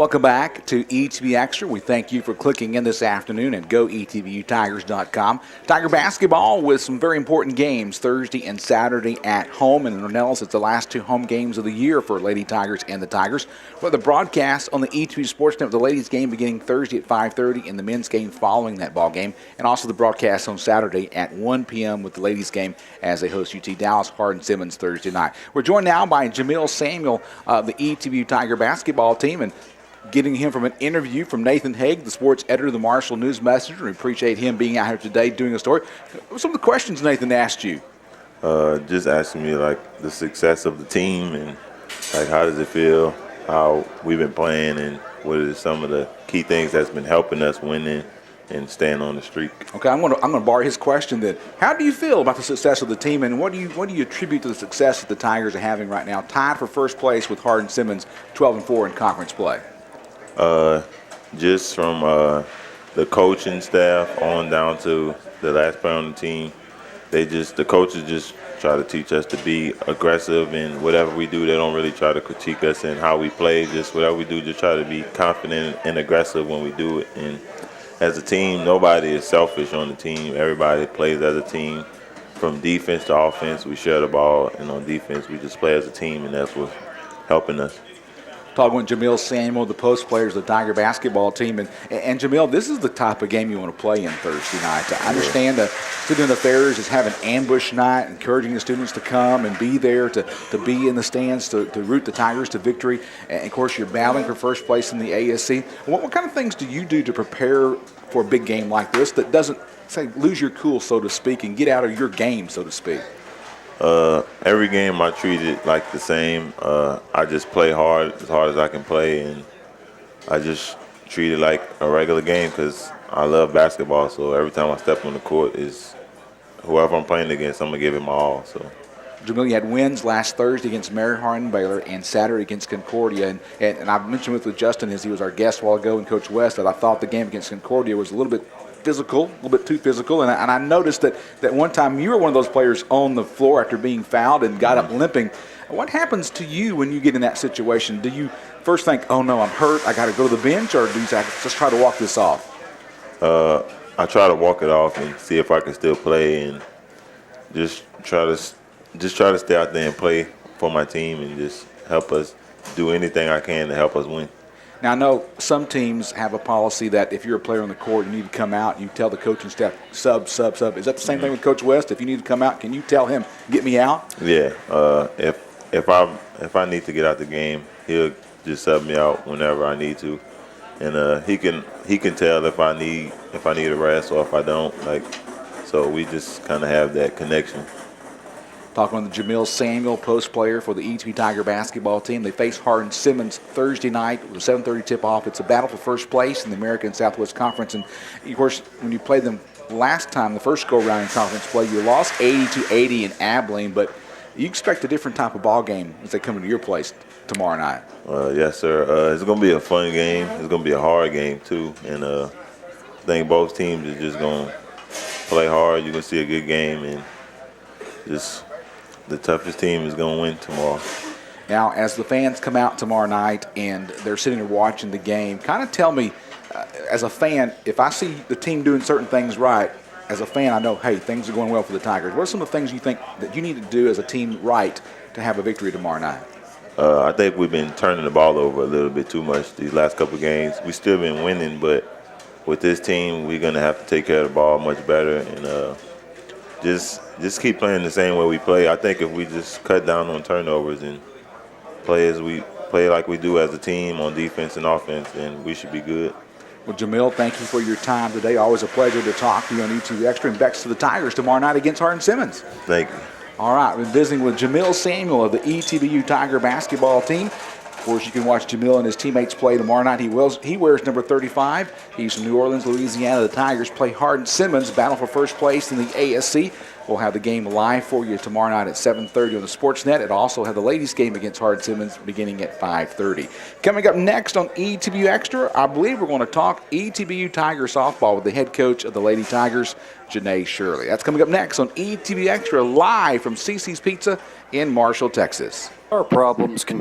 Welcome back to ETBU Extra. We thank you for clicking in this afternoon at goetbutigers.com. Tiger basketball with some very important games Thursday and Saturday at home. And in Ornelas, it's the last two home games of the year for Lady Tigers and the Tigers. For the broadcast on the ETBU Sports Network, the ladies' game beginning Thursday at 5:30 and the men's game following that ball game. And also the broadcast on Saturday at 1 p.m. with the ladies' game as they host UT Dallas, Hardin-Simmons Thursday night. We're joined now by Jamil Samuel of the ETBU Tiger basketball team, and getting him from an interview from Nathan Haig, the sports editor of the Marshall News Messenger. We appreciate him being out here today doing a story. What were some of the questions Nathan asked you? Just asking me like the success of the team and like how does it feel, how we've been playing, and what are some of the key things that's been helping us winning and staying on the streak. Okay, I'm gonna borrow his question then. How do you feel about the success of the team, and what do you attribute to the success that the Tigers are having right now, tied for first place with Hardin-Simmons, 12-4 in conference play? Just from the coaching staff on down to the last player on the team, the coaches just try to teach us to be aggressive in whatever we do. They don't really try to critique us in how we play. Just whatever we do, just try to be confident and aggressive when we do it. And as a team, nobody is selfish on the team. Everybody plays as a team. From defense to offense, we share the ball, and on defense, we just play as a team, and that's what's helping us. Talking with Jamil Samuel, the post players of the Tiger basketball team. And Jamil, this is the type of game you want to play in Thursday night. I understand the student affairs is having ambush night, encouraging the students to come and be there, to be in the stands, to root the Tigers to victory. And, of course, you're battling for first place in the ASC. What kind of things do you do to prepare for a big game like this that doesn't, say, lose your cool, so to speak, and get out of your game, so to speak? Every game I treat it like the same. I just play hard as I can play, and I just treat it like a regular game because I love basketball. So every time I step on the court, is whoever I'm playing against, I'm gonna give it my all. So. Jamil, you had wins last Thursday against Mary Hardin Baylor and Saturday against Concordia. And I mentioned with Justin as he was our guest a while ago and Coach West that I thought the game against Concordia was a little bit physical, a little bit too physical. And I noticed that one time you were one of those players on the floor after being fouled and got up limping. What happens to you when you get in that situation? Do you first think, oh, no, I'm hurt, I got to go to the bench, or do you say, just try to walk this off? I try to walk it off and see if I can still play and just try to stay out there and play for my team and just help us do anything I can to help us win. Now, I know some teams have a policy that if you're a player on the court, you need to come out, you tell the coaching staff, sub. Is that the same thing with Coach West? If you need to come out, can you tell him, get me out? Yeah. If I need to get out the game, he'll just sub me out whenever I need to. And he can tell if I need a rest or if I don't. So we just kind of have that connection. Talking with Jamil Samuel, post player for the ETBU Tiger basketball team. They face Hardin-Simmons Thursday night with a 7:30 tip-off. It's a battle for first place in the American Southwest Conference. And, of course, when you played them last time, the first go-around in conference play, you lost 80-80 in Abilene. But you expect a different type of ball game as they come into your place tomorrow night. Yes, sir. It's going to be a fun game. It's going to be a hard game, too. And I think both teams are just going to play hard. You're going to see a good game. And just the toughest team is going to win tomorrow. Now, as the fans come out tomorrow night and they're sitting there watching the game, kind of tell me, as a fan, if I see the team doing certain things right, as a fan, I know, hey, things are going well for the Tigers. What are some of the things you think that you need to do as a team right to have a victory tomorrow night? I think we've been turning the ball over a little bit too much these last couple of games. We've still been winning, but with this team, we're going to have to take care of the ball much better and just keep playing the same way we play. I think if we just cut down on turnovers and play like we do as a team on defense and offense, then we should be good. Well, Jamil, thank you for your time today. Always a pleasure to talk to you on ETBU Extra, and back to the Tigers tomorrow night against Hardin-Simmons. Thank you. All right, we're visiting with Jamil Samuel of the ETBU Tiger basketball team. Of course, you can watch Jamil and his teammates play tomorrow night. He wears number 35. He's from New Orleans, Louisiana. The Tigers play Hardin-Simmons, battle for first place in the ASC. We'll have the game live for you tomorrow night at 7:30 on the Sportsnet. It'll also have the ladies' game against Hardin-Simmons beginning at 5:30. Coming up next on ETBU Extra, I believe we're going to talk ETBU Tiger softball with the head coach of the Lady Tigers, Janae Shirley. That's coming up next on ETBU Extra, live from CC's Pizza in Marshall, Texas. Our problems can